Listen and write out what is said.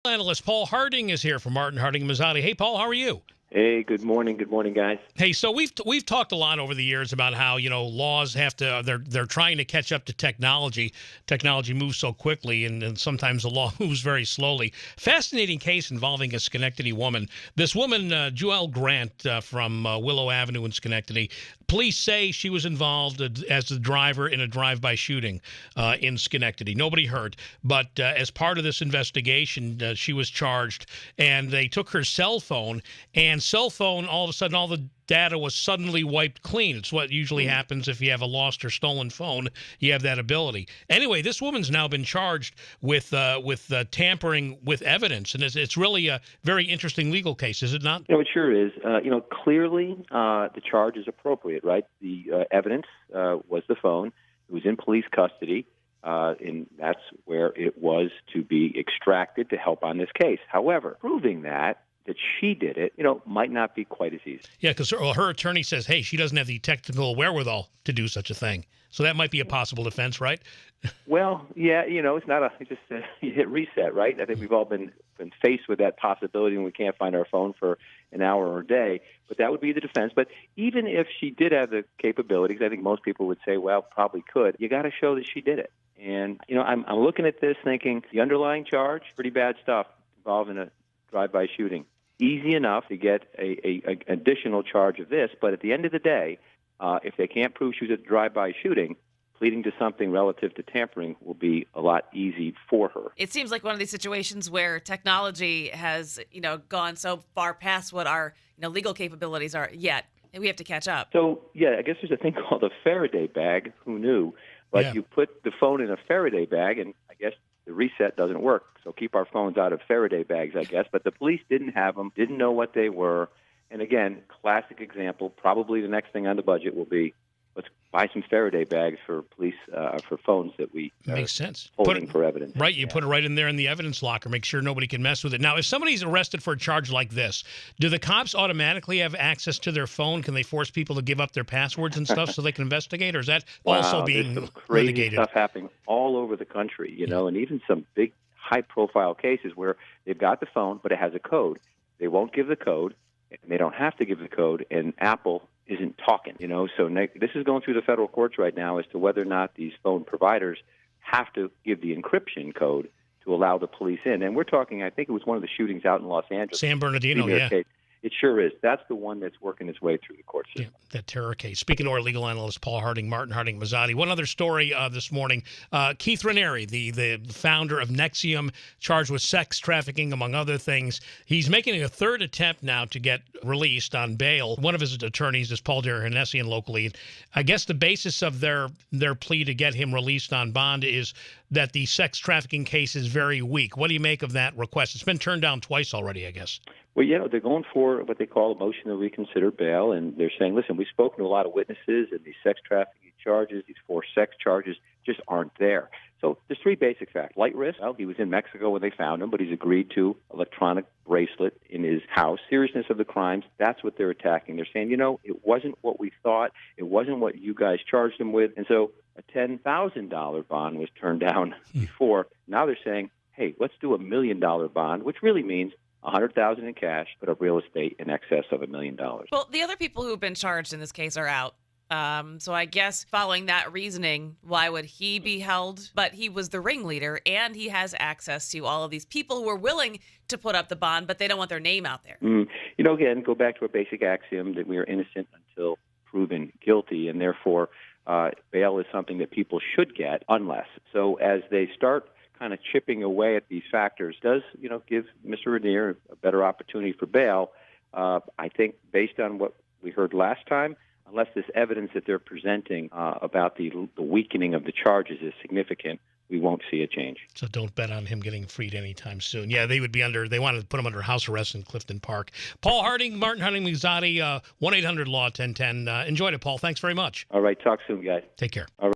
Analyst Paul Harding is here from Martin Harding Mazzotti. Hey, Paul, how are you? Hey, good morning. Good morning, guys. Hey, so we've talked a lot over the years about how laws have to they're trying to catch up to technology. Technology moves so quickly, and sometimes the law moves very slowly. Fascinating case involving a Schenectady woman. This woman, Joelle Grant from Willow Avenue in Schenectady. Police say she was involved as the driver in a drive-by shooting in Schenectady. Nobody hurt, but as part of this investigation, she was charged, and they took her cell phone. And cell phone, all of a sudden, all the data was suddenly wiped clean. It's what usually happens if you have a lost or stolen phone. You have that ability. Anyway, this woman's now been charged with tampering with evidence, and it's really a very interesting legal case, is it not? It sure is. Clearly the charge is appropriate, right? The evidence was the phone. It was in police custody, and that's where it was to be extracted to help on this case. However, proving that she did it, might not be quite as easy. Yeah, because her attorney says, hey, she doesn't have the technical wherewithal to do such a thing. So that might be a possible defense, right? Well, yeah, it's not you hit reset, right? I think we've all been faced with that possibility when we can't find our phone for an hour or a day. But that would be the defense. But even if she did have the capabilities, I think most people would say, well, probably could. You got to show that she did it. And, I'm looking at this thinking the underlying charge, pretty bad stuff involving a drive-by shooting. Easy enough to get a additional charge of this, but at the end of the day, if they can't prove she was at a drive-by shooting, pleading to something relative to tampering will be a lot easy for her. It seems like one of these situations where technology has, gone so far past what our, legal capabilities are yet, and we have to catch up. So, yeah, I guess there's a thing called a Faraday bag. Who knew? But yeah. You put the phone in a Faraday bag, and I guess the reset doesn't work. So keep our phones out of Faraday bags, I guess. But the police didn't have them, didn't know what they were. And again, classic example, probably the next thing on the budget will be, let's buy some Faraday bags for police, for phones that we makes sense. Holding for evidence. Right, you put it right in there in the evidence locker, make sure nobody can mess with it. Now, if somebody's arrested for a charge like this, do the cops automatically have access to their phone? Can they force people to give up their passwords and stuff so they can investigate, or is that also being there's some crazy litigated? Stuff happening all over the country, and even some big high-profile cases where they've got the phone, but it has a code. They won't give the code, and they don't have to give the code, and Apple isn't talking, So this is going through the federal courts right now as to whether or not these phone providers have to give the encryption code to allow the police in. And we're talking, I think it was one of the shootings out in Los Angeles. San Bernardino, yeah. Case. It sure is. That's the one that's working its way through the court system. Yeah, that terror case. Speaking to our legal analyst, Paul Harding, Martin Harding Mazzotti. One other story this morning. Keith Raniere, the founder of Nexium, charged with sex trafficking, among other things. He's making a third attempt now to get released on bail. One of his attorneys is Paul Derhanessian locally. I guess the basis of their plea to get him released on bond is that the sex trafficking case is very weak. What do you make of that request? It's been turned down twice already, I guess. Well, they're going for what they call a motion to reconsider bail, and they're saying, listen, we've spoken to a lot of witnesses, and these sex trafficking charges, these 4 sex charges, just aren't there. So there's 3 basic facts. Light risk, well, he was in Mexico when they found him, but he's agreed to electronic bracelet in his house. Seriousness of the crimes, that's what they're attacking. They're saying, it wasn't what we thought. It wasn't what you guys charged him with. And so a $10,000 bond was turned down before. Now they're saying, hey, let's do $1 million bond, which really means $100,000 in cash, but a real estate in excess of $1 million. Well, the other people who've been charged in this case are out. So I guess following that reasoning, why would he be held? But he was the ringleader, and he has access to all of these people who are willing to put up the bond, but they don't want their name out there. Again, go back to a basic axiom that we are innocent until proven guilty, and therefore bail is something that people should get unless. So as they start kind of chipping away at these factors, does give Mr. Raniere a better opportunity for bail. I think based on what we heard last time, unless this evidence that they're presenting about the weakening of the charges is significant, we won't see a change. So don't bet on him getting freed anytime soon. Yeah, they wanted to put him under house arrest in Clifton Park. Paul Harding, Martin Harding Mazzotti, 1-800-LAW-1010. Enjoyed it, Paul. Thanks very much. All right, talk soon, guys. Take care. All right.